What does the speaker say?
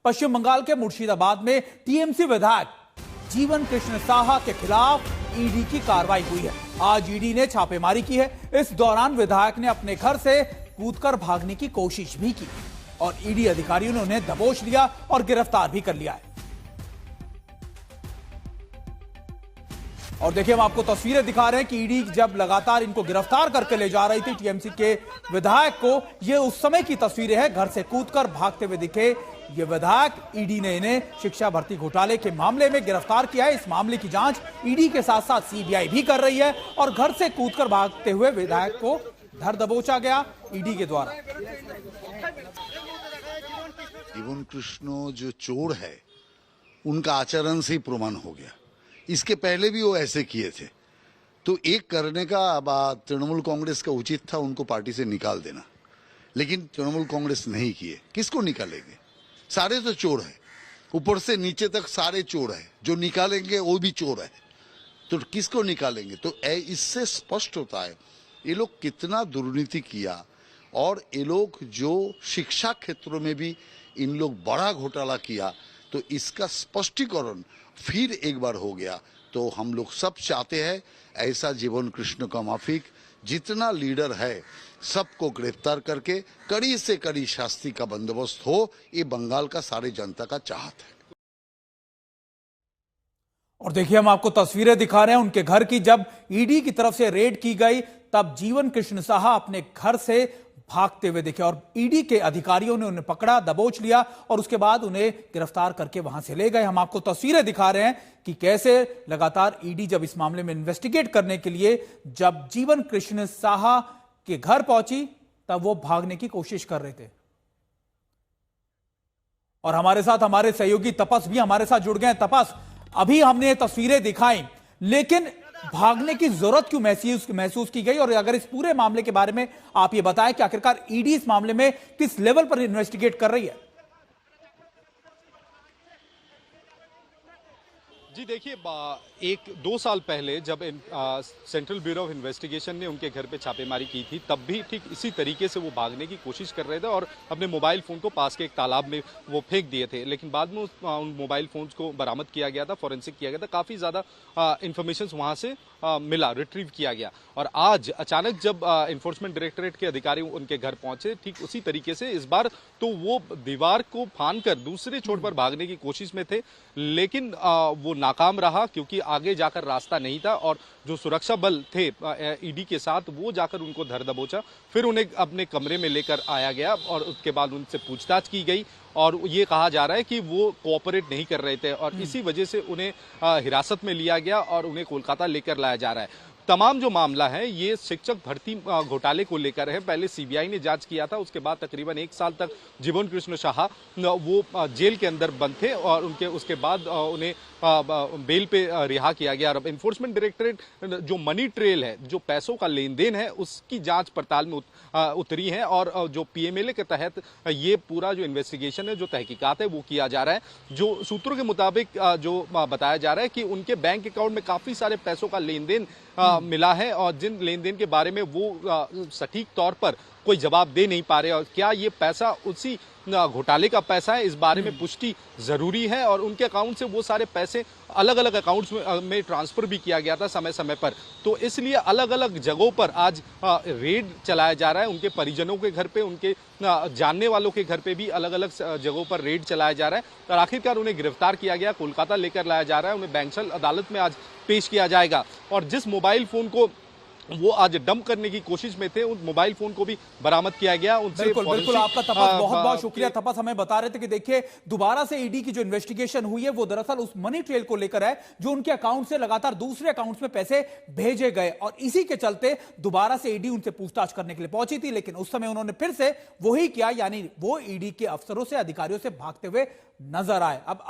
पश्चिम बंगाल के मुर्शिदाबाद में टीएमसी विधायक जीवन कृष्ण साहा के खिलाफ ईडी की कार्रवाई हुई है। आज ईडी ने छापेमारी की है। इस दौरान विधायक ने अपने घर से कूदकर भागने की कोशिश भी की और ईडी अधिकारियों ने उन्हें दबोच लिया और गिरफ्तार भी कर लिया है। और देखिए, हम आपको तस्वीरें दिखा रहे हैं कि ईडी जब लगातार इनको गिरफ्तार करके ले जा रही थी टीएमसी के विधायक को, ये उस समय की तस्वीरें हैं। घर से कूदकर भागते हुए दिखे ये विधायक। ईडी ने इन्हें शिक्षा भर्ती घोटाले के मामले में गिरफ्तार किया है। इस मामले की जांच ईडी के साथ साथ सीबीआई भी कर रही है और घर से कूदकर भागते हुए विधायक को धर दबोचा गया ईडी के द्वारा। जीवन कृष्ण जो चोर है, उनका आचरण से ही प्रमाण हो गया। इसके पहले भी वो ऐसे किए थे, तो एक करने का बात तृणमूल कांग्रेस का उचित था, उनको पार्टी से निकाल देना। लेकिन तृणमूल कांग्रेस नहीं किए। किसको निकालेंगे? सारे तो चोर है, ऊपर से नीचे तक सारे चोर है। जो निकालेंगे वो भी चोर है, तो किसको निकालेंगे? तो इससे स्पष्ट होता है ये लोग कितना दुर्नीति किया। और ये लोग जो शिक्षा क्षेत्रों में भी इन लोग बड़ा घोटाला किया, तो इसका स्पष्टीकरण फिर एक बार हो गया। तो हम लोग सब चाहते हैं ऐसा जीवन कृष्ण का माफिक जितना लीडर है सबको गिरफ्तार करके कड़ी से कड़ी शास्ति का बंदोबस्त हो। ये बंगाल का सारे जनता का चाहत है। और देखिए, हम आपको तस्वीरें दिखा रहे हैं उनके घर की। जब ईडी की तरफ से रेड की गई तब जीवन कृष्ण साहा अपने घर से भागते हुए दिखे और ईडी के अधिकारियों ने उन्हें पकड़ा, दबोच लिया और उसके बाद उन्हें गिरफ्तार करके वहां से ले गए। हम आपको तस्वीरें दिखा रहे हैं कि कैसे लगातार ईडी जब इस मामले में इन्वेस्टिगेट करने के लिए जब जीवन कृष्ण साहा के घर पहुंची तब वो भागने की कोशिश कर रहे थे। और हमारे साथ हमारे सहयोगी तपस भी हमारे साथ जुड़ गए। तपस, अभी हमने ये तस्वीरें दिखाई, लेकिन भागने की जरूरत क्यों महसूस की गई? और अगर इस पूरे मामले के बारे में आप ये बताएं कि आखिरकार ईडी इस मामले में किस लेवल पर इन्वेस्टिगेट कर रही है? जी देखिए, 1-2 साल पहले जब सेंट्रल ब्यूरो ऑफ इन्वेस्टिगेशन ने उनके घर पे छापेमारी की थी, तब भी ठीक इसी तरीके से वो भागने की कोशिश कर रहे थे और अपने मोबाइल फ़ोन को पास के एक तालाब में वो फेंक दिए थे। लेकिन बाद में उन मोबाइल फ़ोन्स को बरामद किया गया था, फॉरेंसिक किया गया था, काफ़ी ज़्यादा इन्फॉर्मेशन वहाँ से मिला, रिट्रीव किया गया। और आज अचानक जब इन्फोर्समेंट डायरेक्टरेट के अधिकारी उनके घर पहुंचे, ठीक उसी तरीके से इस बार तो वो दीवार को फांदकर दूसरे छोर पर भागने की कोशिश में थे, लेकिन वो नाकाम रहा क्योंकि आगे जाकर रास्ता नहीं था और जो सुरक्षा बल थे ईडी के साथ, वो जाकर उनको धर दबोचा। फिर उन्हें अपने कमरे में लेकर आया गया और उसके बाद उनसे पूछताछ की गई और ये कहा जा रहा है कि वो कोऑपरेट नहीं कर रहे थे और इसी वजह से उन्हें हिरासत में लिया गया और उन्हें कोलकाता लेकर लाया जा रहा है। तमाम जो मामला है ये शिक्षक भर्ती घोटाले को लेकर है। पहले सीबीआई ने जांच किया था, उसके बाद तकरीबन 1 साल तक जीवन कृष्ण साहा वो जेल के अंदर बंद थे और उसके बाद उन्हें बेल पे रिहा किया गया। और इन्फोर्समेंट डायरेक्टरेट जो मनी ट्रेल है, जो पैसों का लेन देन है, उसकी जांच पड़ताल में उतरी है और जो पीएमएलए के तहत ये पूरा जो इन्वेस्टिगेशन है, जो तहकीकात है, वो किया जा रहा है। जो सूत्रों के मुताबिक जो बताया जा रहा है कि उनके बैंक अकाउंट में काफी सारे पैसों का लेन देन मिला है और जिन लेन देन के बारे में वो सटीक तौर पर कोई जवाब दे नहीं पा रहे और क्या ये पैसा उसी घोटाले का पैसा है, इस बारे में पुष्टि जरूरी है। और उनके अकाउंट से वो सारे पैसे अलग अलग अकाउंट्स में ट्रांसफर भी किया गया था समय समय पर, तो इसलिए अलग अलग जगहों पर आज रेड चलाया जा रहा है। उनके परिजनों के घर पे, उनके जानने वालों के घर पे भी अलग अलग जगहों पर रेड चलाया जा रहा है और आखिरकार उन्हें गिरफ्तार किया गया, कोलकाता लेकर लाया जा रहा है। उन्हें बैंक्शल अदालत में आज पेश किया जाएगा और जिस मोबाइल फोन को वो आज डंप करने की कोशिश में थे, उन मोबाइल फोन को भी बरामद किया गया। उनसे बिल्कुल आपका तपस, बहुत बहुत शुक्रिया तपस। हमें बता रहे थे कि देखिए, दोबारा से ईडी की जो इन्वेस्टिगेशन हुई है वो दरअसल उस मनी ट्रेल को लेकर है जो उनके अकाउंट से लगातार दूसरे अकाउंट्स में पैसे भेजे गए और इसी के चलते दोबारा से ईडी उनसे पूछताछ करने के लिए पहुंची थी। लेकिन उस समय उन्होंने फिर से वही किया, यानी वो ईडी के अफसरों से, अधिकारियों से भागते हुए नजर आए। अब